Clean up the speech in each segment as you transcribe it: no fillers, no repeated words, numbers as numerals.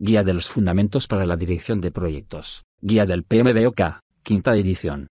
Guía de los Fundamentos para la Dirección de Proyectos. Guía del PMBOK, quinta edición.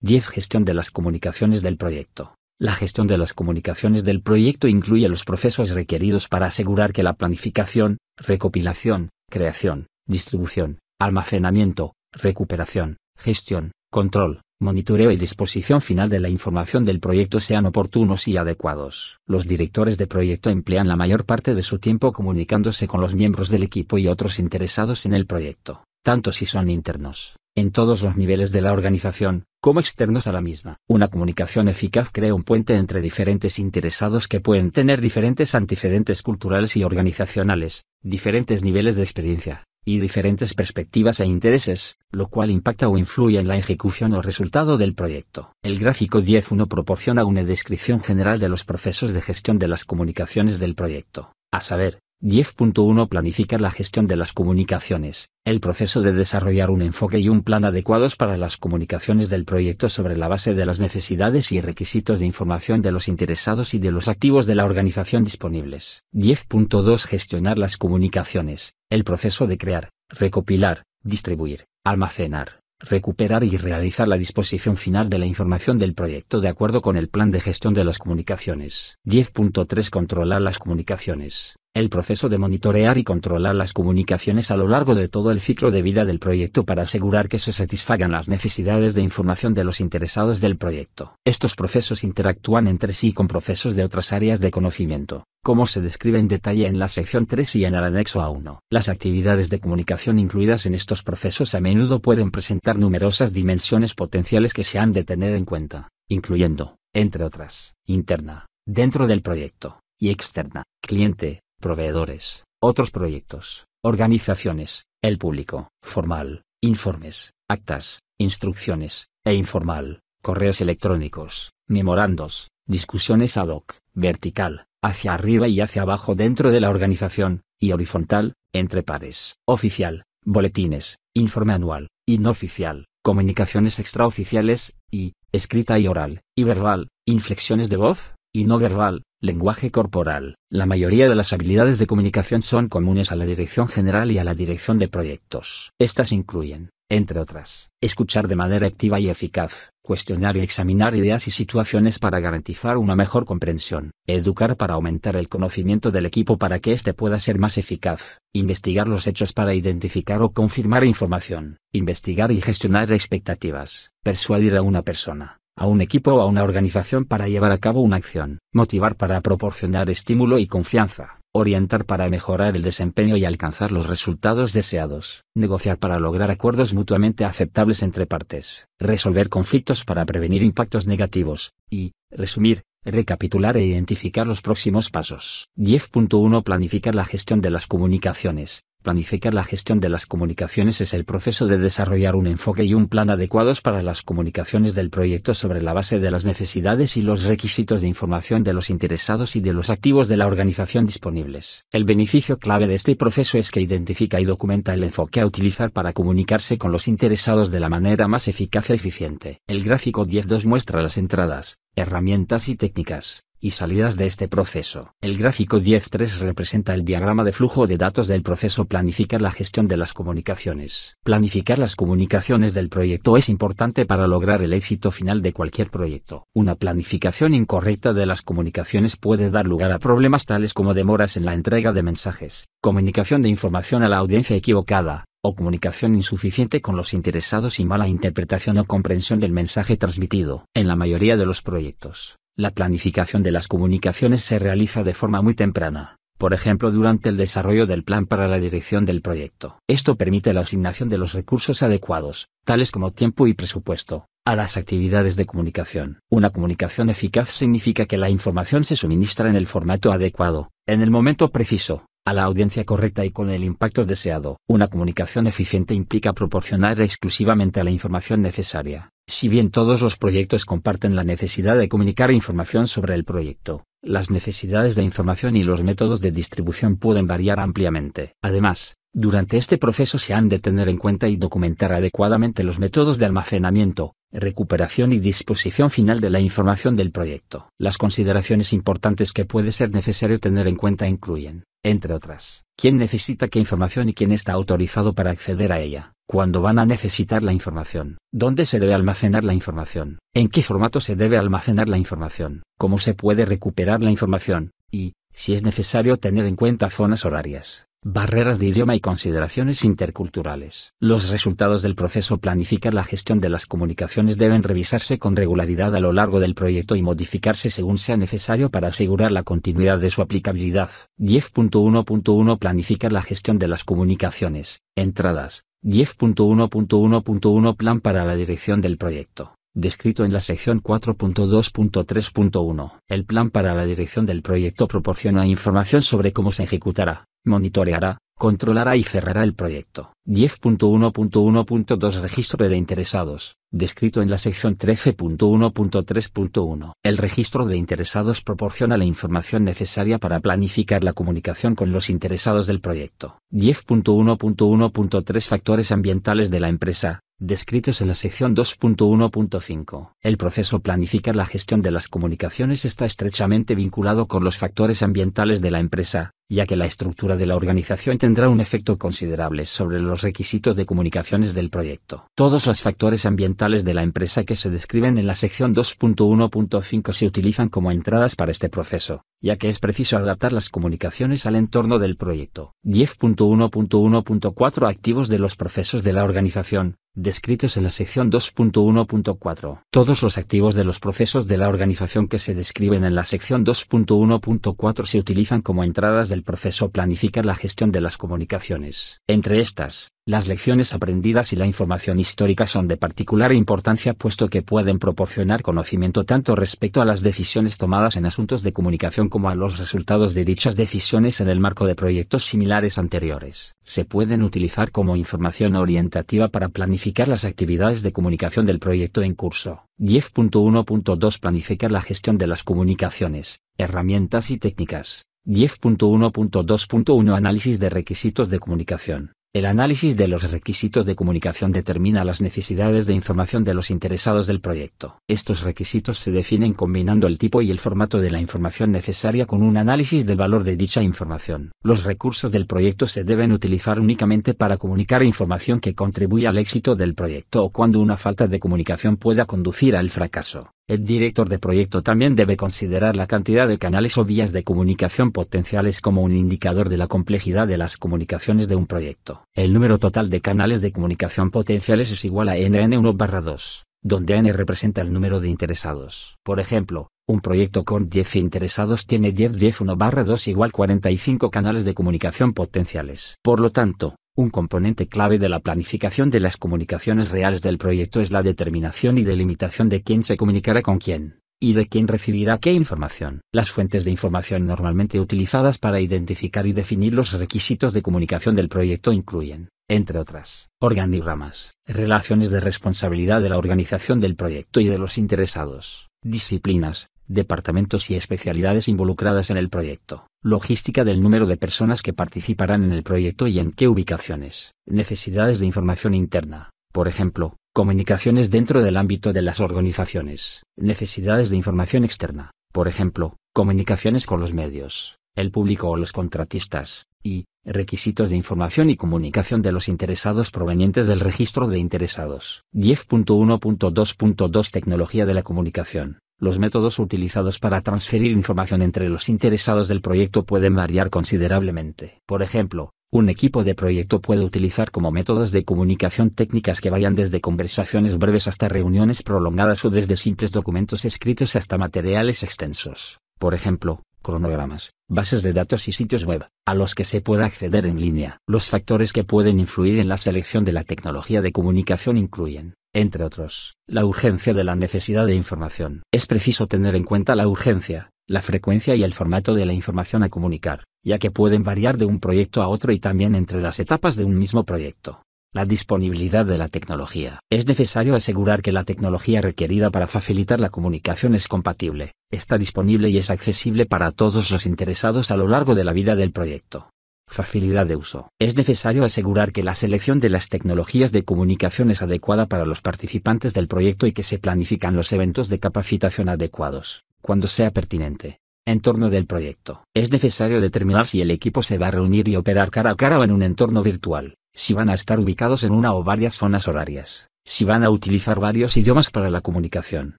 10. Gestión de las comunicaciones del proyecto. La gestión de las comunicaciones del proyecto incluye los procesos requeridos para asegurar que la planificación, recopilación, creación, distribución, almacenamiento, recuperación, gestión, control, monitoreo y disposición final de la información del proyecto sean oportunos y adecuados. Los directores de proyecto emplean la mayor parte de su tiempo comunicándose con los miembros del equipo y otros interesados en el proyecto, tanto si son internos, en todos los niveles de la organización, como externos a la misma. Una comunicación eficaz crea un puente entre diferentes interesados que pueden tener diferentes antecedentes culturales y organizacionales, diferentes niveles de experiencia, y diferentes perspectivas e intereses, lo cual impacta o influye en la ejecución o resultado del proyecto. El gráfico 10.1 proporciona una descripción general de los procesos de gestión de las comunicaciones del proyecto, a saber, 10.1 Planificar la gestión de las comunicaciones, el proceso de desarrollar un enfoque y un plan adecuados para las comunicaciones del proyecto sobre la base de las necesidades y requisitos de información de los interesados y de los activos de la organización disponibles. 10.2 Gestionar las comunicaciones, el proceso de crear, recopilar, distribuir, almacenar, recuperar y realizar la disposición final de la información del proyecto de acuerdo con el plan de gestión de las comunicaciones. 10.3 Controlar las comunicaciones, el proceso de monitorear y controlar las comunicaciones a lo largo de todo el ciclo de vida del proyecto para asegurar que se satisfagan las necesidades de información de los interesados del proyecto. Estos procesos interactúan entre sí con procesos de otras áreas de conocimiento, como se describe en detalle en la sección 3 y en el anexo A1. Las actividades de comunicación incluidas en estos procesos a menudo pueden presentar numerosas dimensiones potenciales que se han de tener en cuenta, incluyendo, entre otras, interna, dentro del proyecto, y externa, cliente, proveedores, otros proyectos, organizaciones, el público, formal, informes, actas, instrucciones, e informal, correos electrónicos, memorandos, discusiones ad hoc, vertical, hacia arriba y hacia abajo dentro de la organización, y horizontal, entre pares, oficial, boletines, informe anual, y no oficial, comunicaciones extraoficiales, y, escrita y oral, y verbal, inflexiones de voz, y no verbal, lenguaje corporal. La mayoría de las habilidades de comunicación son comunes a la dirección general y a la dirección de proyectos. Estas incluyen, entre otras, escuchar de manera activa y eficaz, cuestionar y examinar ideas y situaciones para garantizar una mejor comprensión, educar para aumentar el conocimiento del equipo para que éste pueda ser más eficaz, investigar los hechos para identificar o confirmar información, investigar y gestionar expectativas, persuadir a una persona, a un equipo o a una organización para llevar a cabo una acción, motivar para proporcionar estímulo y confianza, orientar para mejorar el desempeño y alcanzar los resultados deseados, negociar para lograr acuerdos mutuamente aceptables entre partes, resolver conflictos para prevenir impactos negativos, y, resumir, recapitular e identificar los próximos pasos. 10.1 Planificar la gestión de las comunicaciones. Planificar la gestión de las comunicaciones es el proceso de desarrollar un enfoque y un plan adecuados para las comunicaciones del proyecto sobre la base de las necesidades y los requisitos de información de los interesados y de los activos de la organización disponibles. El beneficio clave de este proceso es que identifica y documenta el enfoque a utilizar para comunicarse con los interesados de la manera más eficaz y eficiente. El gráfico 10.2 muestra las entradas, herramientas y técnicas, y salidas de este proceso. El gráfico 10.3 representa el diagrama de flujo de datos del proceso Planificar la gestión de las comunicaciones. Planificar las comunicaciones del proyecto es importante para lograr el éxito final de cualquier proyecto. Una planificación incorrecta de las comunicaciones puede dar lugar a problemas tales como demoras en la entrega de mensajes, comunicación de información a la audiencia equivocada, o comunicación insuficiente con los interesados y mala interpretación o comprensión del mensaje transmitido. En la mayoría de los proyectos, la planificación de las comunicaciones se realiza de forma muy temprana, por ejemplo durante el desarrollo del plan para la dirección del proyecto. Esto permite la asignación de los recursos adecuados, tales como tiempo y presupuesto, a las actividades de comunicación. Una comunicación eficaz significa que la información se suministra en el formato adecuado, en el momento preciso, a la audiencia correcta y con el impacto deseado. Una comunicación eficiente implica proporcionar exclusivamente la información necesaria. Si bien todos los proyectos comparten la necesidad de comunicar información sobre el proyecto, las necesidades de información y los métodos de distribución pueden variar ampliamente. Además, durante este proceso se han de tener en cuenta y documentar adecuadamente los métodos de almacenamiento, recuperación y disposición final de la información del proyecto. Las consideraciones importantes que puede ser necesario tener en cuenta incluyen, entre otras, quién necesita qué información y quién está autorizado para acceder a ella, cuándo van a necesitar la información, dónde se debe almacenar la información, en qué formato se debe almacenar la información, cómo se puede recuperar la información, y, si es necesario tener en cuenta zonas horarias, barreras de idioma y consideraciones interculturales. Los resultados del proceso planificar la gestión de las comunicaciones deben revisarse con regularidad a lo largo del proyecto y modificarse según sea necesario para asegurar la continuidad de su aplicabilidad. 10.1.1 Planificar la gestión de las comunicaciones. Entradas. 10.1.1.1 Plan para la dirección del proyecto. Descrito en la sección 4.2.3.1. El plan para la dirección del proyecto proporciona información sobre cómo se ejecutará, monitoreará, controlará y cerrará el proyecto. 10.1.1.2 Registro de interesados. Descrito en la sección 13.1.3.1. El registro de interesados proporciona la información necesaria para planificar la comunicación con los interesados del proyecto. 10.1.1.3 Factores ambientales de la empresa. Descritos en la sección 2.1.5. El proceso planificar la gestión de las comunicaciones está estrechamente vinculado con los factores ambientales de la empresa, ya que la estructura de la organización tendrá un efecto considerable sobre los requisitos de comunicaciones del proyecto. Todos los factores ambientales de la empresa que se describen en la sección 2.1.5 se utilizan como entradas para este proceso, ya que es preciso adaptar las comunicaciones al entorno del proyecto. 10.1.1.4 Activos de los procesos de la organización. Descritos en la sección 2.1.4. Todos los activos de los procesos de la organización que se describen en la sección 2.1.4 se utilizan como entradas del proceso planificar la gestión de las comunicaciones. Entre estas, las lecciones aprendidas y la información histórica son de particular importancia puesto que pueden proporcionar conocimiento tanto respecto a las decisiones tomadas en asuntos de comunicación como a los resultados de dichas decisiones en el marco de proyectos similares anteriores. Se pueden utilizar como información orientativa para planificar las actividades de comunicación del proyecto en curso. 10.1.2 Planificar la gestión de las comunicaciones, herramientas y técnicas. 10.1.2.1 Análisis de requisitos de comunicación. El análisis de los requisitos de comunicación determina las necesidades de información de los interesados del proyecto. Estos requisitos se definen combinando el tipo y el formato de la información necesaria con un análisis del valor de dicha información. Los recursos del proyecto se deben utilizar únicamente para comunicar información que contribuya al éxito del proyecto o cuando una falta de comunicación pueda conducir al fracaso. El director de proyecto también debe considerar la cantidad de canales o vías de comunicación potenciales como un indicador de la complejidad de las comunicaciones de un proyecto. El número total de canales de comunicación potenciales es igual a N1/2, donde N representa el número de interesados. Por ejemplo, un proyecto con 10 interesados tiene 10 igual 45 canales de comunicación potenciales. Por lo tanto, un componente clave de la planificación de las comunicaciones reales del proyecto es la determinación y delimitación de quién se comunicará con quién, y de quién recibirá qué información. Las fuentes de información normalmente utilizadas para identificar y definir los requisitos de comunicación del proyecto incluyen, entre otras, organigramas, relaciones de responsabilidad de la organización del proyecto y de los interesados, disciplinas, departamentos y especialidades involucradas en el proyecto, logística del número de personas que participarán en el proyecto y en qué ubicaciones, necesidades de información interna, por ejemplo, comunicaciones dentro del ámbito de las organizaciones, necesidades de información externa, por ejemplo, comunicaciones con los medios, el público o los contratistas, y requisitos de información y comunicación de los interesados provenientes del registro de interesados. 10.1.2.2 Tecnología de la comunicación. Los métodos utilizados para transferir información entre los interesados del proyecto pueden variar considerablemente. Por ejemplo, un equipo de proyecto puede utilizar como métodos de comunicación técnicas que vayan desde conversaciones breves hasta reuniones prolongadas o desde simples documentos escritos hasta materiales extensos. Por ejemplo, cronogramas, bases de datos y sitios web, a los que se pueda acceder en línea. Los factores que pueden influir en la selección de la tecnología de comunicación incluyen, entre otros, la urgencia de la necesidad de información. Es preciso tener en cuenta la urgencia, la frecuencia y el formato de la información a comunicar, ya que pueden variar de un proyecto a otro y también entre las etapas de un mismo proyecto. La disponibilidad de la tecnología. Es necesario asegurar que la tecnología requerida para facilitar la comunicación es compatible, está disponible y es accesible para todos los interesados a lo largo de la vida del proyecto. Facilidad de uso. Es necesario asegurar que la selección de las tecnologías de comunicación es adecuada para los participantes del proyecto y que se planifican los eventos de capacitación adecuados, cuando sea pertinente. Entorno del proyecto. Es necesario determinar si el equipo se va a reunir y operar cara a cara o en un entorno virtual, si van a estar ubicados en una o varias zonas horarias, si van a utilizar varios idiomas para la comunicación,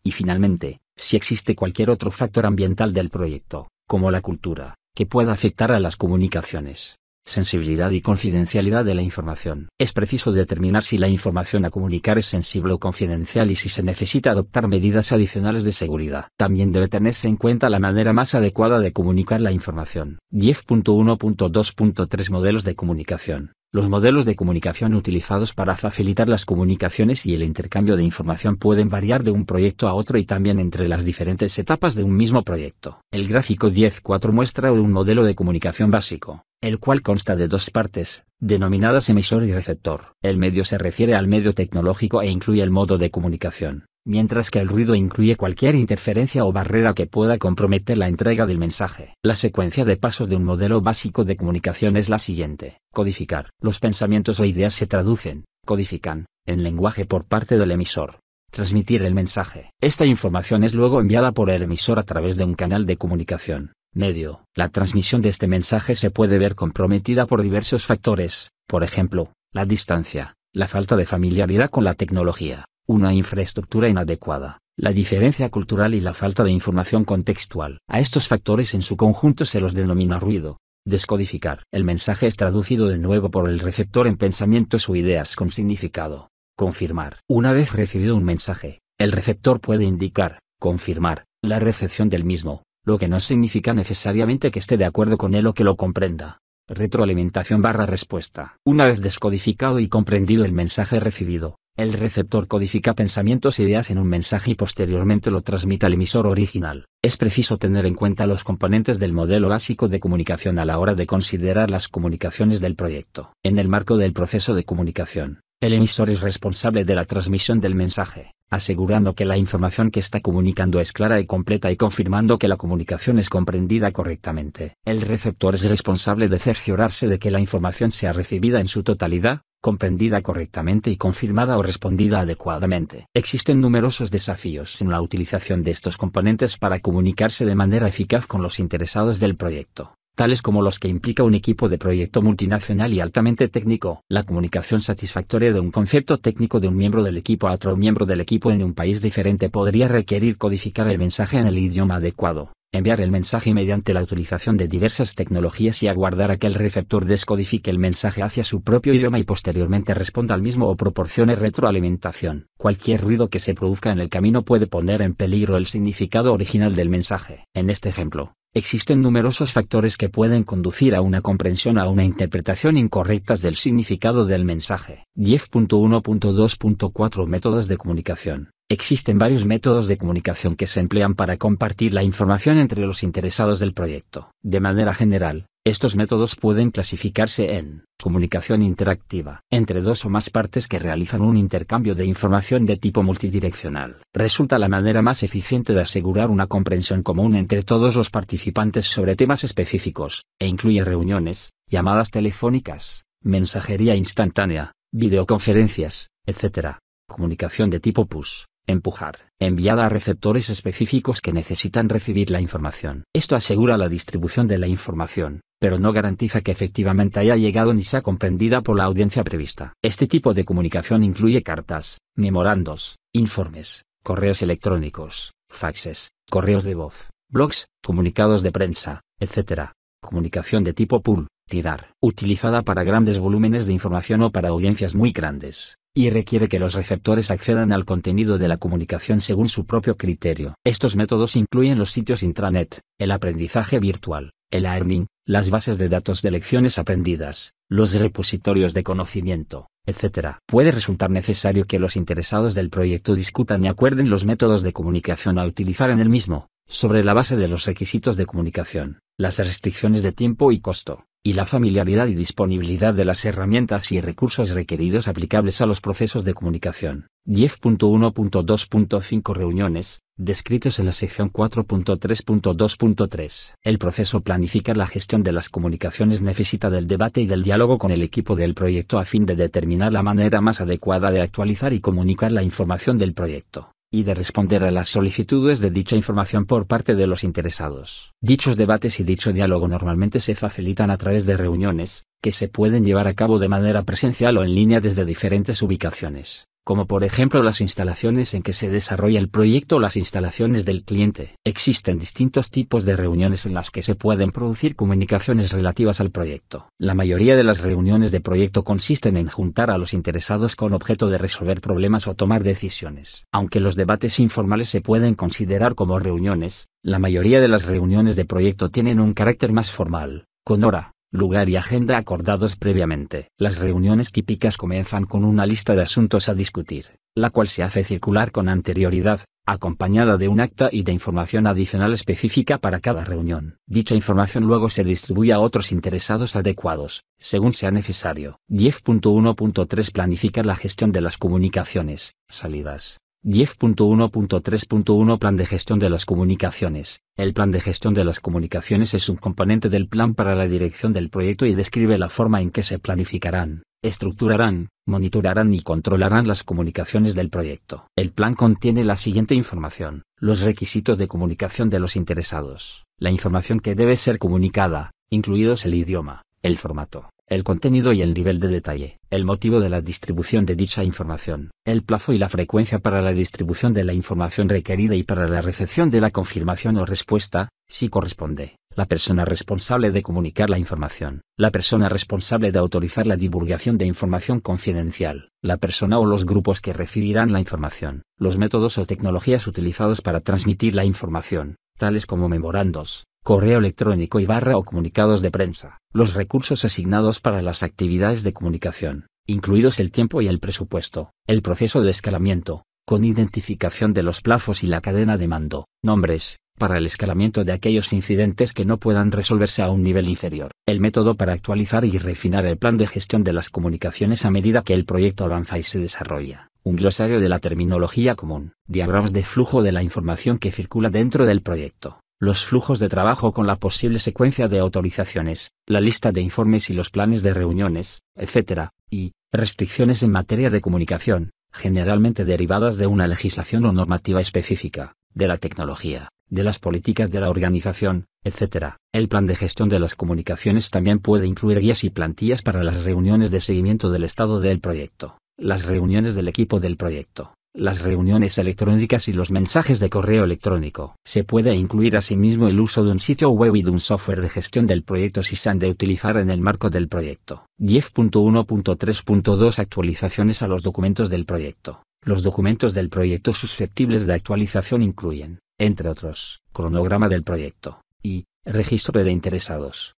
y finalmente, si existe cualquier otro factor ambiental del proyecto, como la cultura, que pueda afectar a las comunicaciones. Sensibilidad y confidencialidad de la información. Es preciso determinar si la información a comunicar es sensible o confidencial y si se necesita adoptar medidas adicionales de seguridad. También debe tenerse en cuenta la manera más adecuada de comunicar la información. 10.1.2.3 Modelos de comunicación. Los modelos de comunicación utilizados para facilitar las comunicaciones y el intercambio de información pueden variar de un proyecto a otro y también entre las diferentes etapas de un mismo proyecto. El gráfico 10.4 muestra un modelo de comunicación básico, el cual consta de dos partes, denominadas emisor y receptor. El medio se refiere al medio tecnológico e incluye el modo de comunicación, mientras que el ruido incluye cualquier interferencia o barrera que pueda comprometer la entrega del mensaje. La secuencia de pasos de un modelo básico de comunicación es la siguiente. Codificar. Los pensamientos o ideas se traducen, codifican, en lenguaje por parte del emisor. Transmitir el mensaje. Esta información es luego enviada por el emisor a través de un canal de comunicación. Medio. La transmisión de este mensaje se puede ver comprometida por diversos factores, por ejemplo, la distancia, la falta de familiaridad con la tecnología, una infraestructura inadecuada, la diferencia cultural y la falta de información contextual. A estos factores en su conjunto se los denomina ruido. Descodificar. El mensaje es traducido de nuevo por el receptor en pensamientos o ideas con significado. Confirmar. Una vez recibido un mensaje, el receptor puede indicar, confirmar, la recepción del mismo, lo que no significa necesariamente que esté de acuerdo con él o que lo comprenda. Retroalimentación/respuesta. Una vez descodificado y comprendido el mensaje recibido, el receptor codifica pensamientos e ideas en un mensaje y posteriormente lo transmite al emisor original. Es preciso tener en cuenta los componentes del modelo básico de comunicación a la hora de considerar las comunicaciones del proyecto. En el marco del proceso de comunicación, el emisor es responsable de la transmisión del mensaje, asegurando que la información que está comunicando es clara y completa y confirmando que la comunicación es comprendida correctamente. El receptor es responsable de cerciorarse de que la información sea recibida en su totalidad, comprendida correctamente y confirmada o respondida adecuadamente. Existen numerosos desafíos en la utilización de estos componentes para comunicarse de manera eficaz con los interesados del proyecto, tales como los que implica un equipo de proyecto multinacional y altamente técnico. La comunicación satisfactoria de un concepto técnico de un miembro del equipo a otro miembro del equipo en un país diferente podría requerir codificar el mensaje en el idioma adecuado, enviar el mensaje mediante la utilización de diversas tecnologías y aguardar a que el receptor descodifique el mensaje hacia su propio idioma y posteriormente responda al mismo o proporcione retroalimentación. Cualquier ruido que se produzca en el camino puede poner en peligro el significado original del mensaje. En este ejemplo, existen numerosos factores que pueden conducir a una comprensión o a una interpretación incorrectas del significado del mensaje. 10.1.2.4 Métodos de comunicación. Existen varios métodos de comunicación que se emplean para compartir la información entre los interesados del proyecto. De manera general, estos métodos pueden clasificarse en comunicación interactiva, entre dos o más partes que realizan un intercambio de información de tipo multidireccional. Resulta la manera más eficiente de asegurar una comprensión común entre todos los participantes sobre temas específicos, e incluye reuniones, llamadas telefónicas, mensajería instantánea, videoconferencias, etc. Comunicación de tipo push. Empujar, enviada a receptores específicos que necesitan recibir la información. Esto asegura la distribución de la información, pero no garantiza que efectivamente haya llegado ni sea comprendida por la audiencia prevista. Este tipo de comunicación incluye cartas, memorandos, informes, correos electrónicos, faxes, correos de voz, blogs, comunicados de prensa, etc. Comunicación de tipo pull, tirar, utilizada para grandes volúmenes de información o para audiencias muy grandes, y requiere que los receptores accedan al contenido de la comunicación según su propio criterio. Estos métodos incluyen los sitios intranet, el aprendizaje virtual, el e-learning, las bases de datos de lecciones aprendidas, los repositorios de conocimiento, etc. Puede resultar necesario que los interesados del proyecto discutan y acuerden los métodos de comunicación a utilizar en el mismo, sobre la base de los requisitos de comunicación, las restricciones de tiempo y costo, y la familiaridad y disponibilidad de las herramientas y recursos requeridos aplicables a los procesos de comunicación. 10.1.2.5 Reuniones, descritos en la sección 4.3.2.3. El proceso planificar la gestión de las comunicaciones necesita del debate y del diálogo con el equipo del proyecto a fin de determinar la manera más adecuada de actualizar y comunicar la información del proyecto, y de responder a las solicitudes de dicha información por parte de los interesados. Dichos debates y dicho diálogo normalmente se facilitan a través de reuniones, que se pueden llevar a cabo de manera presencial o en línea desde diferentes ubicaciones, como por ejemplo las instalaciones en que se desarrolla el proyecto o las instalaciones del cliente. Existen distintos tipos de reuniones en las que se pueden producir comunicaciones relativas al proyecto. La mayoría de las reuniones de proyecto consisten en juntar a los interesados con objeto de resolver problemas o tomar decisiones. Aunque los debates informales se pueden considerar como reuniones, la mayoría de las reuniones de proyecto tienen un carácter más formal, con hora, lugar y agenda acordados previamente. Las reuniones típicas comienzan con una lista de asuntos a discutir, la cual se hace circular con anterioridad, acompañada de un acta y de información adicional específica para cada reunión. Dicha información luego se distribuye a otros interesados adecuados, según sea necesario. 10.1.3 Planificar la gestión de las comunicaciones, salidas. 10.1.3.1 Plan de gestión de las comunicaciones. El plan de gestión de las comunicaciones es un componente del plan para la dirección del proyecto y describe la forma en que se planificarán, estructurarán, monitorarán y controlarán las comunicaciones del proyecto. El plan contiene la siguiente información: los requisitos de comunicación de los interesados, la información que debe ser comunicada, incluidos el idioma, el formato, el contenido y el nivel de detalle, el motivo de la distribución de dicha información, el plazo y la frecuencia para la distribución de la información requerida y para la recepción de la confirmación o respuesta, si corresponde, la persona responsable de comunicar la información, la persona responsable de autorizar la divulgación de información confidencial, la persona o los grupos que recibirán la información, los métodos o tecnologías utilizados para transmitir la información, tales como memorandos, correo electrónico y barra o comunicados de prensa, los recursos asignados para las actividades de comunicación, incluidos el tiempo y el presupuesto, el proceso de escalamiento, con identificación de los plazos y la cadena de mando, nombres, para el escalamiento de aquellos incidentes que no puedan resolverse a un nivel inferior, el método para actualizar y refinar el plan de gestión de las comunicaciones a medida que el proyecto avanza y se desarrolla, un glosario de la terminología común, diagramas de flujo de la información que circula dentro del proyecto, los flujos de trabajo con la posible secuencia de autorizaciones, la lista de informes y los planes de reuniones, etc., y restricciones en materia de comunicación, generalmente derivadas de una legislación o normativa específica, de la tecnología, de las políticas de la organización, etc. El plan de gestión de las comunicaciones también puede incluir guías y plantillas para las reuniones de seguimiento del estado del proyecto, las reuniones del equipo del proyecto, las reuniones electrónicas y los mensajes de correo electrónico. Se puede incluir asimismo el uso de un sitio web y de un software de gestión del proyecto si se han de utilizar en el marco del proyecto. 10.1.3.2 Actualizaciones a los documentos del proyecto. Los documentos del proyecto susceptibles de actualización incluyen, entre otros, cronograma del proyecto y registro de interesados.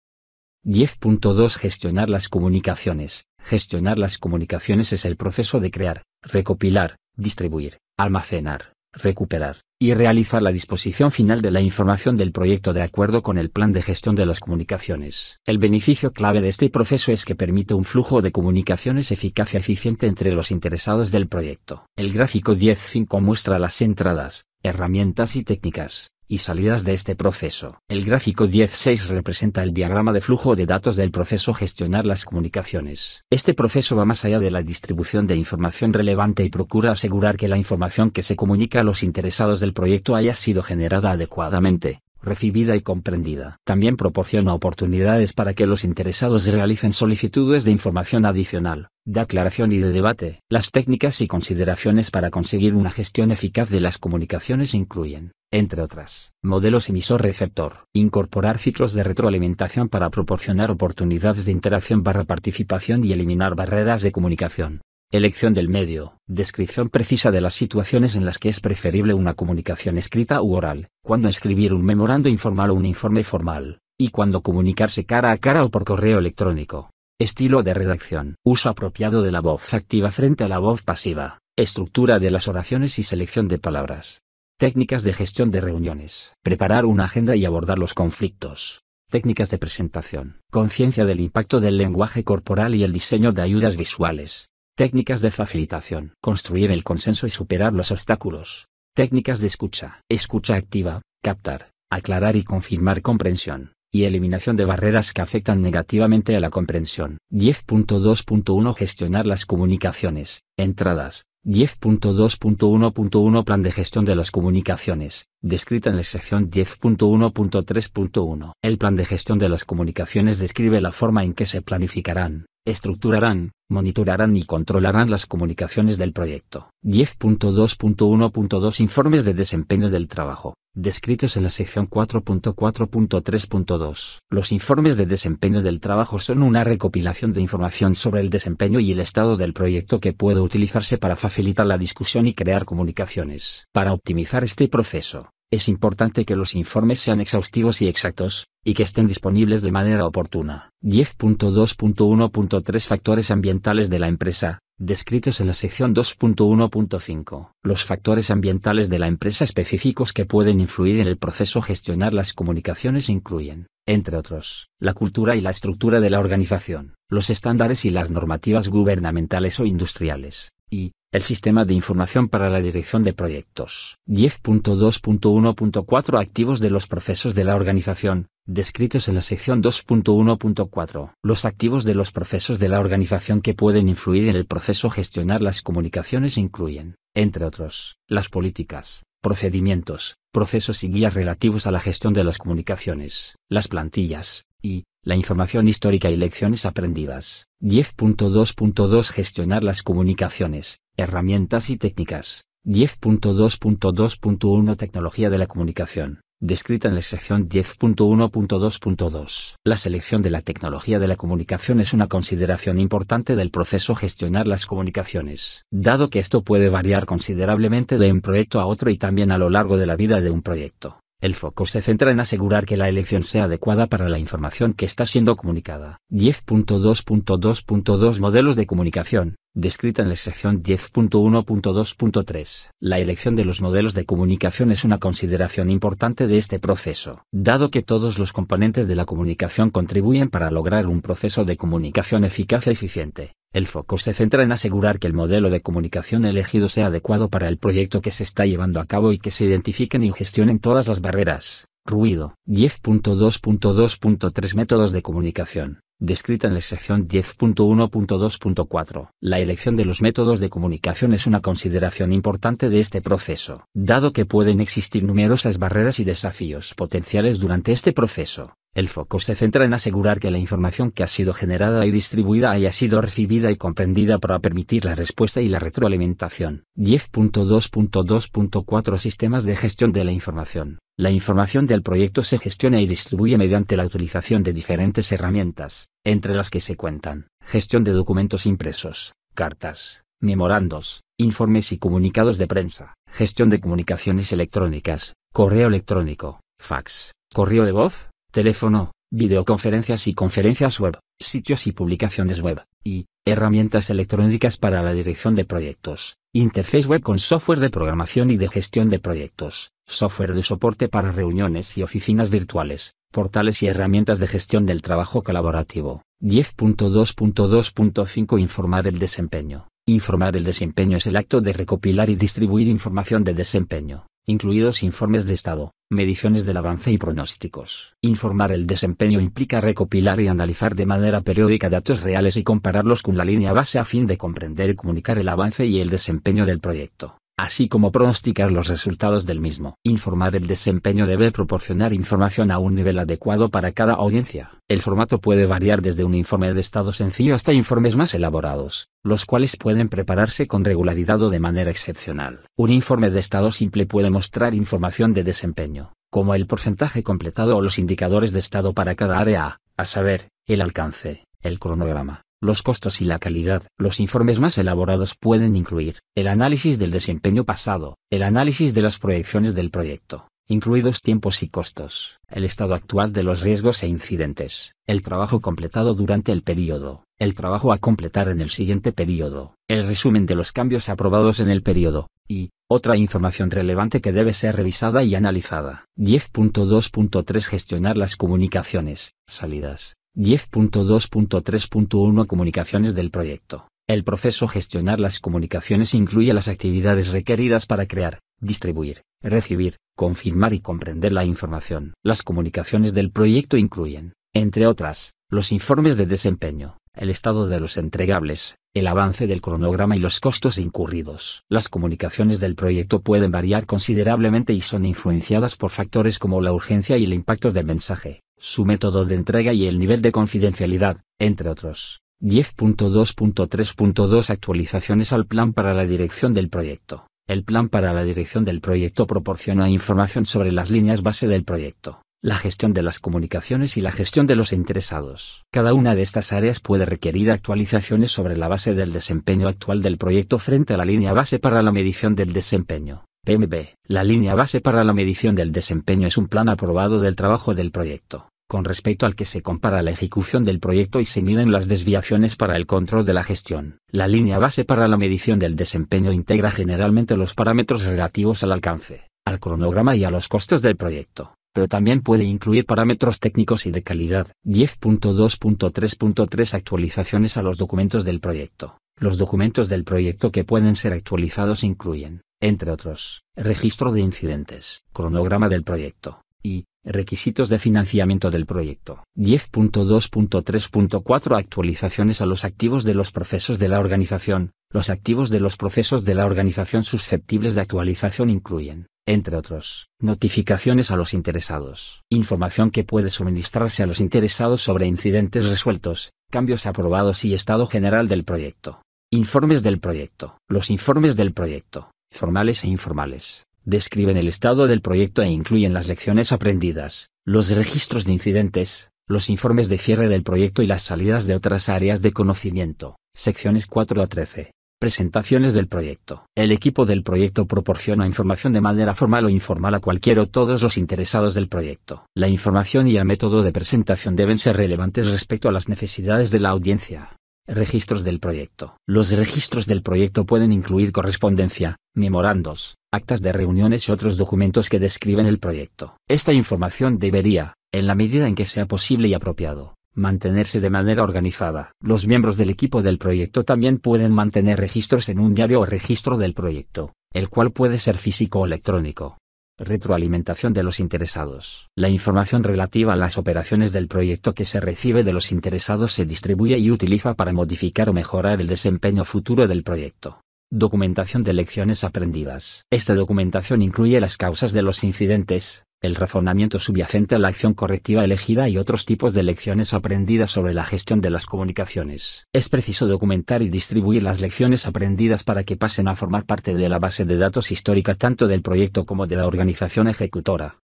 10.2 Gestionar las comunicaciones. Gestionar las comunicaciones es el proceso de crear, recopilar, distribuir, almacenar, recuperar, y realizar la disposición final de la información del proyecto de acuerdo con el plan de gestión de las comunicaciones. El beneficio clave de este proceso es que permite un flujo de comunicaciones eficaz y eficiente entre los interesados del proyecto. El gráfico 10.5 muestra las entradas, herramientas y técnicas, y salidas de este proceso. El gráfico 10.6 representa el diagrama de flujo de datos del proceso gestionar las comunicaciones. Este proceso va más allá de la distribución de información relevante y procura asegurar que la información que se comunica a los interesados del proyecto haya sido generada adecuadamente, recibida y comprendida. También proporciona oportunidades para que los interesados realicen solicitudes de información adicional, de aclaración y de debate. Las técnicas y consideraciones para conseguir una gestión eficaz de las comunicaciones incluyen, entre otras, modelos emisor-receptor, incorporar ciclos de retroalimentación para proporcionar oportunidades de interacción / participación y eliminar barreras de comunicación. Elección del medio, descripción precisa de las situaciones en las que es preferible una comunicación escrita u oral, cuándo escribir un memorando informal o un informe formal, y cuándo comunicarse cara a cara o por correo electrónico. Estilo de redacción, uso apropiado de la voz activa frente a la voz pasiva, estructura de las oraciones y selección de palabras. Técnicas de gestión de reuniones. Preparar una agenda y abordar los conflictos. Técnicas de presentación. Conciencia del impacto del lenguaje corporal y el diseño de ayudas visuales. Técnicas de facilitación. Construir el consenso y superar los obstáculos. Técnicas de escucha. Escucha activa, captar, aclarar y confirmar comprensión, y eliminación de barreras que afectan negativamente a la comprensión. 10.2.1 Gestionar las comunicaciones. Entradas. 10.2.1.1 Plan de gestión de las comunicaciones, descrita en la sección 10.1.3.1. El plan de gestión de las comunicaciones describe la forma en que se planificarán, estructurarán, monitorarán y controlarán las comunicaciones del proyecto. 10.2.1.2 Informes de desempeño del trabajo, descritos en la sección 4.4.3.2. Los informes de desempeño del trabajo son una recopilación de información sobre el desempeño y el estado del proyecto que puede utilizarse para facilitar la discusión y crear comunicaciones. Para optimizar este proceso, es importante que los informes sean exhaustivos y exactos, y que estén disponibles de manera oportuna. 10.2.1.3 Factores ambientales de la empresa, descritos en la sección 2.1.5. Los factores ambientales de la empresa específicos que pueden influir en el proceso gestionar las comunicaciones incluyen, entre otros, la cultura y la estructura de la organización, los estándares y las normativas gubernamentales o industriales, y el sistema de información para la dirección de proyectos. 10.2.1.4 Activos de los procesos de la organización, descritos en la sección 2.1.4. Los activos de los procesos de la organización que pueden influir en el proceso gestionar las comunicaciones incluyen, entre otros, las políticas, procedimientos, procesos y guías relativos a la gestión de las comunicaciones, las plantillas, y la información histórica y lecciones aprendidas. 10.2.2 Gestionar las comunicaciones, herramientas y técnicas. 10.2.2.1 Tecnología de la comunicación, descrita en la sección 10.1.2.2. La selección de la tecnología de la comunicación es una consideración importante del proceso gestionar las comunicaciones, dado que esto puede variar considerablemente de un proyecto a otro y también a lo largo de la vida de un proyecto. El foco se centra en asegurar que la elección sea adecuada para la información que está siendo comunicada. 10.2.2.2 Modelos de comunicación, descrita en la sección 10.1.2.3. La elección de los modelos de comunicación es una consideración importante de este proceso, dado que todos los componentes de la comunicación contribuyen para lograr un proceso de comunicación eficaz y eficiente. El foco se centra en asegurar que el modelo de comunicación elegido sea adecuado para el proyecto que se está llevando a cabo y que se identifiquen y gestionen todas las barreras. Ruido. 10.2.2.3 Métodos de comunicación, descrita en la sección 10.1.2.4. La elección de los métodos de comunicación es una consideración importante de este proceso, dado que pueden existir numerosas barreras y desafíos potenciales durante este proceso. El foco se centra en asegurar que la información que ha sido generada y distribuida haya sido recibida y comprendida para permitir la respuesta y la retroalimentación. 10.2.2.4 Sistemas de gestión de la información. La información del proyecto se gestiona y distribuye mediante la utilización de diferentes herramientas, entre las que se cuentan: gestión de documentos impresos, cartas, memorandos, informes y comunicados de prensa, gestión de comunicaciones electrónicas, correo electrónico, fax, correo de voz, teléfono, videoconferencias y conferencias web, sitios y publicaciones web, y herramientas electrónicas para la dirección de proyectos, interface web con software de programación y de gestión de proyectos, software de soporte para reuniones y oficinas virtuales, portales y herramientas de gestión del trabajo colaborativo. 10.2.2.5 Informar el desempeño. Informar el desempeño es el acto de recopilar y distribuir información de desempeño, incluidos informes de estado, mediciones del avance y pronósticos. Informar el desempeño implica recopilar y analizar de manera periódica datos reales y compararlos con la línea base a fin de comprender y comunicar el avance y el desempeño del proyecto, así como pronosticar los resultados del mismo. Informar el desempeño debe proporcionar información a un nivel adecuado para cada audiencia. El formato puede variar desde un informe de estado sencillo hasta informes más elaborados, los cuales pueden prepararse con regularidad o de manera excepcional. Un informe de estado simple puede mostrar información de desempeño, como el porcentaje completado o los indicadores de estado para cada área, a saber, el alcance, el cronograma, los costos y la calidad. Los informes más elaborados pueden incluir el análisis del desempeño pasado, el análisis de las proyecciones del proyecto, incluidos tiempos y costos, el estado actual de los riesgos e incidentes, el trabajo completado durante el periodo, el trabajo a completar en el siguiente periodo, el resumen de los cambios aprobados en el periodo, y Otra información relevante que debe ser revisada y analizada. 10.2.3 Gestionar las comunicaciones, salidas. 10.2.3.1 Comunicaciones del proyecto. El proceso gestionar las comunicaciones incluye las actividades requeridas para crear, distribuir, recibir, confirmar y comprender la información. Las comunicaciones del proyecto incluyen, entre otras, los informes de desempeño, el estado de los entregables, el avance del cronograma y los costos incurridos. Las comunicaciones del proyecto pueden variar considerablemente y son influenciadas por factores como la urgencia y el impacto del mensaje, su método de entrega y el nivel de confidencialidad, entre otros. 10.2.3.2 Actualizaciones al plan para la dirección del proyecto. El plan para la dirección del proyecto proporciona información sobre las líneas base del proyecto, la gestión de las comunicaciones y la gestión de los interesados. Cada una de estas áreas puede requerir actualizaciones sobre la base del desempeño actual del proyecto frente a la línea base para la medición del desempeño, PMB. La línea base para la medición del desempeño es un plan aprobado del trabajo del proyecto, con respecto al que se compara la ejecución del proyecto y se miden las desviaciones para el control de la gestión. La línea base para la medición del desempeño integra generalmente los parámetros relativos al alcance, al cronograma y a los costos del proyecto, pero también puede incluir parámetros técnicos y de calidad. 10.2.3.3 Actualizaciones a los documentos del proyecto. Los documentos del proyecto que pueden ser actualizados incluyen, entre otros, registro de incidentes, cronograma del proyecto, y requisitos de financiamiento del proyecto. 10.2.3.4 Actualizaciones a los activos de los procesos de la organización. Los activos de los procesos de la organización susceptibles de actualización incluyen, entre otros, notificaciones a los interesados, información que puede suministrarse a los interesados sobre incidentes resueltos, cambios aprobados y estado general del proyecto. Informes del proyecto. Los informes del proyecto, formales e informales, describen el estado del proyecto e incluyen las lecciones aprendidas, los registros de incidentes, los informes de cierre del proyecto y las salidas de otras áreas de conocimiento. Secciones 4 a 13. Presentaciones del proyecto. El equipo del proyecto proporciona información de manera formal o informal a cualquiera o todos los interesados del proyecto. La información y el método de presentación deben ser relevantes respecto a las necesidades de la audiencia. Registros del proyecto. Los registros del proyecto pueden incluir correspondencia, memorandos, actas de reuniones y otros documentos que describen el proyecto. Esta información debería, en la medida en que sea posible y apropiado, mantenerse de manera organizada. Los miembros del equipo del proyecto también pueden mantener registros en un diario o registro del proyecto, el cual puede ser físico o electrónico. Retroalimentación de los interesados. La información relativa a las operaciones del proyecto que se recibe de los interesados se distribuye y utiliza para modificar o mejorar el desempeño futuro del proyecto. Documentación de lecciones aprendidas. Esta documentación incluye las causas de los incidentes, el razonamiento subyacente a la acción correctiva elegida y otros tipos de lecciones aprendidas sobre la gestión de las comunicaciones. Es preciso documentar y distribuir las lecciones aprendidas para que pasen a formar parte de la base de datos histórica tanto del proyecto como de la organización ejecutora.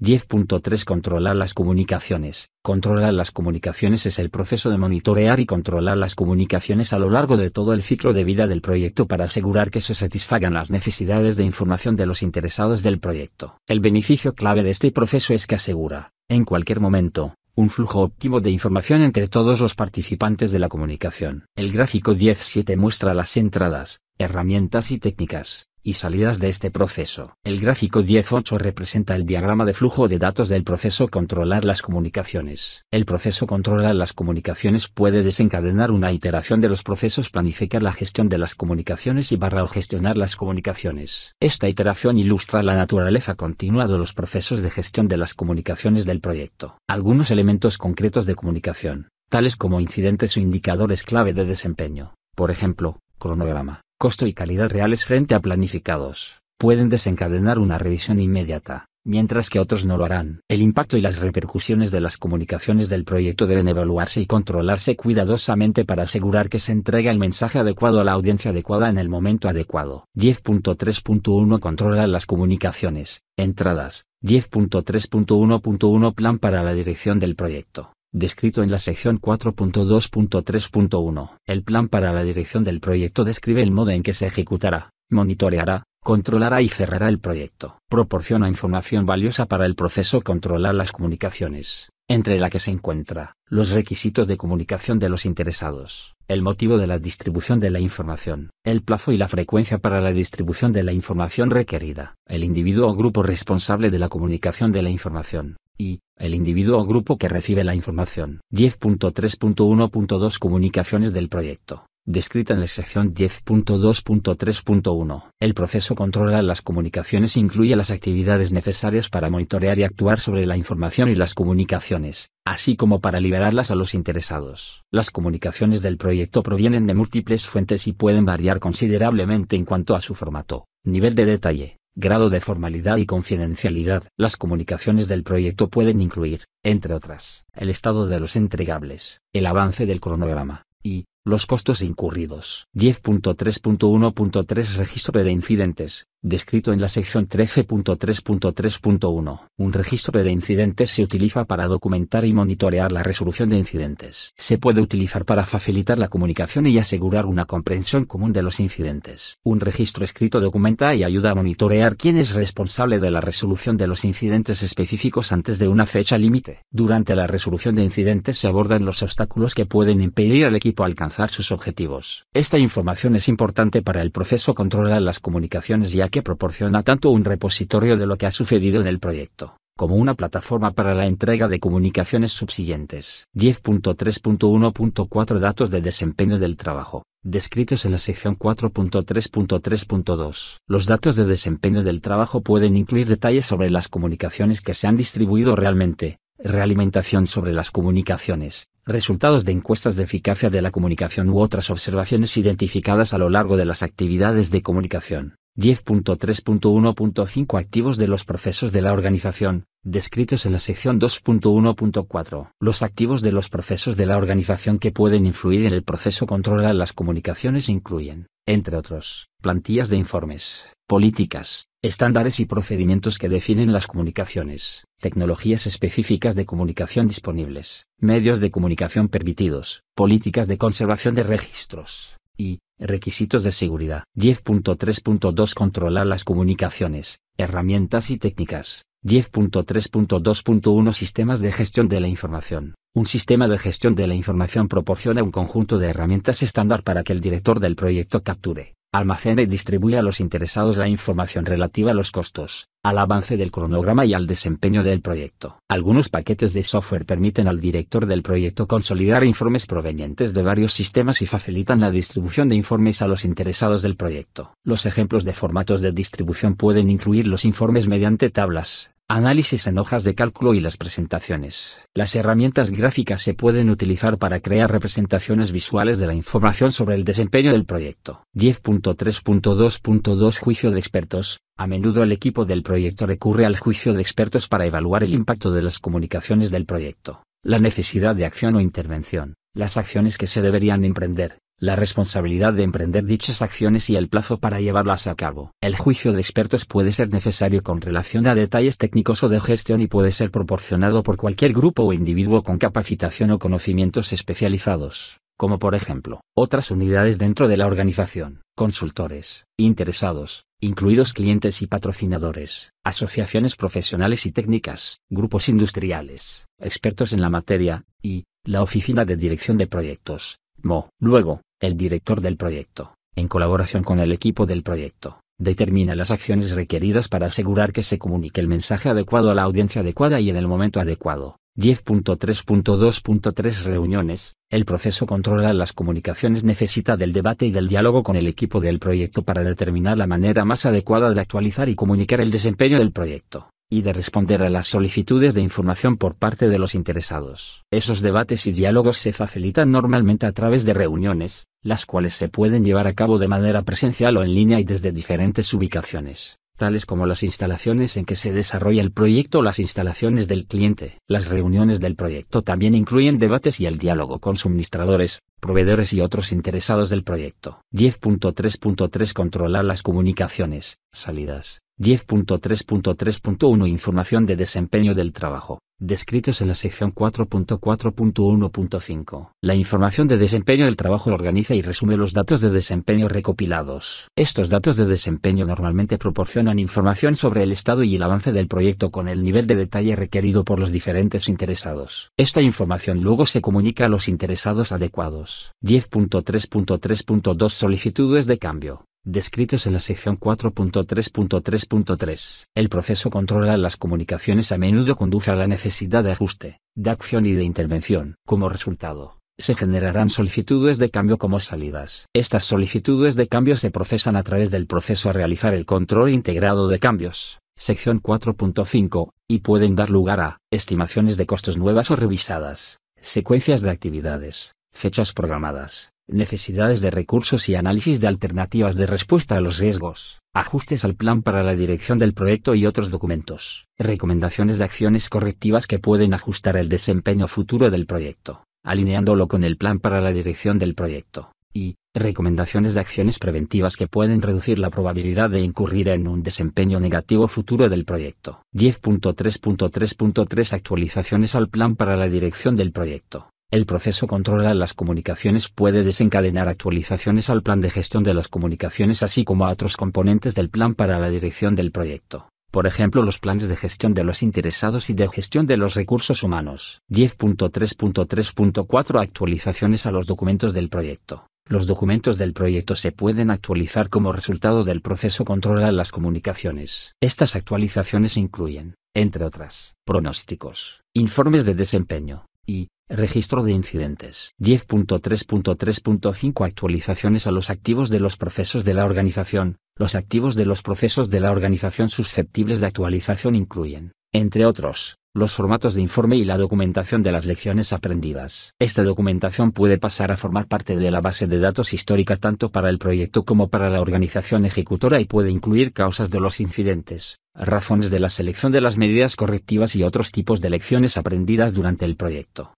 10.3 Controlar las comunicaciones. Controlar las comunicaciones es el proceso de monitorear y controlar las comunicaciones a lo largo de todo el ciclo de vida del proyecto para asegurar que se satisfagan las necesidades de información de los interesados del proyecto. El beneficio clave de este proceso es que asegura, en cualquier momento, un flujo óptimo de información entre todos los participantes de la comunicación. El gráfico 10.7 muestra las entradas, herramientas y técnicas y salidas de este proceso. El gráfico 10.8 representa el diagrama de flujo de datos del proceso controlar las comunicaciones. El proceso controlar las comunicaciones puede desencadenar una iteración de los procesos planificar la gestión de las comunicaciones y o gestionar las comunicaciones. Esta iteración ilustra la naturaleza continua de los procesos de gestión de las comunicaciones del proyecto. Algunos elementos concretos de comunicación, tales como incidentes o indicadores clave de desempeño, por ejemplo, cronograma, costo y calidad reales frente a planificados, pueden desencadenar una revisión inmediata, mientras que otros no lo harán. El impacto y las repercusiones de las comunicaciones del proyecto deben evaluarse y controlarse cuidadosamente para asegurar que se entrega el mensaje adecuado a la audiencia adecuada en el momento adecuado. 10.3.1 Controlar las comunicaciones, entradas. 10.3.1.1 Plan para la dirección del proyecto. Descrito en la sección 4.2.3.1. El plan para la dirección del proyecto describe el modo en que se ejecutará, monitoreará, controlará y cerrará el proyecto. Proporciona información valiosa para el proceso controlar las comunicaciones. entre la que se encuentra los requisitos de comunicación de los interesados, el motivo de la distribución de la información, el plazo y la frecuencia para la distribución de la información requerida, el individuo o grupo responsable de la comunicación de la información, y el individuo o grupo que recibe la información. 10.3.1.2 Comunicaciones del proyecto. Descrita en la sección 10.2.3.1. El proceso controla las comunicaciones e incluye las actividades necesarias para monitorear y actuar sobre la información y las comunicaciones, así como para liberarlas a los interesados. Las comunicaciones del proyecto provienen de múltiples fuentes y pueden variar considerablemente en cuanto a su formato, nivel de detalle, grado de formalidad y confidencialidad. Las comunicaciones del proyecto pueden incluir, entre otras, el estado de los entregables, el avance del cronograma, y los costos incurridos. 10.3.1.3 Registro de incidentes, descrito en la sección 13.3.3.1. Un registro de incidentes se utiliza para documentar y monitorear la resolución de incidentes. Se puede utilizar para facilitar la comunicación y asegurar una comprensión común de los incidentes. Un registro escrito documenta y ayuda a monitorear quién es responsable de la resolución de los incidentes específicos antes de una fecha límite. Durante la resolución de incidentes se abordan los obstáculos que pueden impedir al equipo alcanzar sus objetivos. Esta información es importante para el proceso controlar las comunicaciones, ya que proporciona tanto un repositorio de lo que ha sucedido en el proyecto, como una plataforma para la entrega de comunicaciones subsiguientes. 10.3.1.4 Datos de desempeño del trabajo, descritos en la sección 4.3.3.2. Los datos de desempeño del trabajo pueden incluir detalles sobre las comunicaciones que se han distribuido realmente, realimentación sobre las comunicaciones, resultados de encuestas de eficacia de la comunicación u otras observaciones identificadas a lo largo de las actividades de comunicación. 10.3.1.5 Activos de los procesos de la organización, descritos en la sección 2.1.4. Los activos de los procesos de la organización que pueden influir en el proceso controlar las comunicaciones incluyen, entre otros, plantillas de informes, políticas, estándares y procedimientos que definen las comunicaciones, tecnologías específicas de comunicación disponibles, medios de comunicación permitidos, políticas de conservación de registros, y requisitos de seguridad. 10.3.2 Controlar las comunicaciones, herramientas y técnicas. 10.3.2.1 Sistemas de gestión de la información. Un sistema de gestión de la información proporciona un conjunto de herramientas estándar para que el director del proyecto capture, almacene y distribuya a los interesados la información relativa a los costos, al avance del cronograma y al desempeño del proyecto. Algunos paquetes de software permiten al director del proyecto consolidar informes provenientes de varios sistemas y facilitan la distribución de informes a los interesados del proyecto. Los ejemplos de formatos de distribución pueden incluir los informes mediante tablas, análisis en hojas de cálculo y las presentaciones. Las herramientas gráficas se pueden utilizar para crear representaciones visuales de la información sobre el desempeño del proyecto. 10.3.2.2 Juicio de expertos. A menudo el equipo del proyecto recurre al juicio de expertos para evaluar el impacto de las comunicaciones del proyecto, la necesidad de acción o intervención, las acciones que se deberían emprender, la responsabilidad de emprender dichas acciones y el plazo para llevarlas a cabo. El juicio de expertos puede ser necesario con relación a detalles técnicos o de gestión y puede ser proporcionado por cualquier grupo o individuo con capacitación o conocimientos especializados, como por ejemplo, otras unidades dentro de la organización, consultores, interesados, incluidos clientes y patrocinadores, asociaciones profesionales y técnicas, grupos industriales, expertos en la materia, y la Oficina de Dirección de Proyectos, MO. Luego, el director del proyecto, en colaboración con el equipo del proyecto, determina las acciones requeridas para asegurar que se comunique el mensaje adecuado a la audiencia adecuada y en el momento adecuado. 10.3.2.3 Reuniones. El proceso controla las comunicaciones necesita del debate y del diálogo con el equipo del proyecto para determinar la manera más adecuada de actualizar y comunicar el desempeño del proyecto, y de responder a las solicitudes de información por parte de los interesados. Esos debates y diálogos se facilitan normalmente a través de reuniones, las cuales se pueden llevar a cabo de manera presencial o en línea y desde diferentes ubicaciones, tales como las instalaciones en que se desarrolla el proyecto o las instalaciones del cliente. Las reuniones del proyecto también incluyen debates y el diálogo con suministradores, proveedores y otros interesados del proyecto. 10.3.3 Controlar las comunicaciones, salidas. 10.3.3.1 Información de desempeño del trabajo, descritos en la sección 4.4.1.5. La información de desempeño del trabajo organiza y resume los datos de desempeño recopilados. Estos datos de desempeño normalmente proporcionan información sobre el estado y el avance del proyecto con el nivel de detalle requerido por los diferentes interesados. Esta información luego se comunica a los interesados adecuados. 10.3.3.2 Solicitudes de cambio, descritos en la sección 4.3.3.3. El proceso controla las comunicaciones a menudo conduce a la necesidad de ajuste, de acción y de intervención. Como resultado, se generarán solicitudes de cambio como salidas. Estas solicitudes de cambio se procesan a través del proceso a realizar el control integrado de cambios, sección 4.5, y pueden dar lugar a estimaciones de costos nuevas o revisadas, secuencias de actividades, fechas programadas, necesidades de recursos y análisis de alternativas de respuesta a los riesgos, ajustes al plan para la dirección del proyecto y otros documentos, recomendaciones de acciones correctivas que pueden ajustar el desempeño futuro del proyecto, alineándolo con el plan para la dirección del proyecto, y recomendaciones de acciones preventivas que pueden reducir la probabilidad de incurrir en un desempeño negativo futuro del proyecto. 10.3.3.3 Actualizaciones al plan para la dirección del proyecto. El proceso controla las comunicaciones puede desencadenar actualizaciones al plan de gestión de las comunicaciones así como a otros componentes del plan para la dirección del proyecto. Por ejemplo, los planes de gestión de los interesados y de gestión de los recursos humanos. 10.3.3.4 Actualizaciones a los documentos del proyecto. Los documentos del proyecto se pueden actualizar como resultado del proceso controla las comunicaciones. Estas actualizaciones incluyen, entre otras, pronósticos, informes de desempeño, y registro de incidentes. 10.3.3.5 Actualizaciones a los activos de los procesos de la organización. Los activos de los procesos de la organización susceptibles de actualización incluyen, entre otros, los formatos de informe y la documentación de las lecciones aprendidas. Esta documentación puede pasar a formar parte de la base de datos histórica tanto para el proyecto como para la organización ejecutora y puede incluir causas de los incidentes, razones de la selección de las medidas correctivas y otros tipos de lecciones aprendidas durante el proyecto.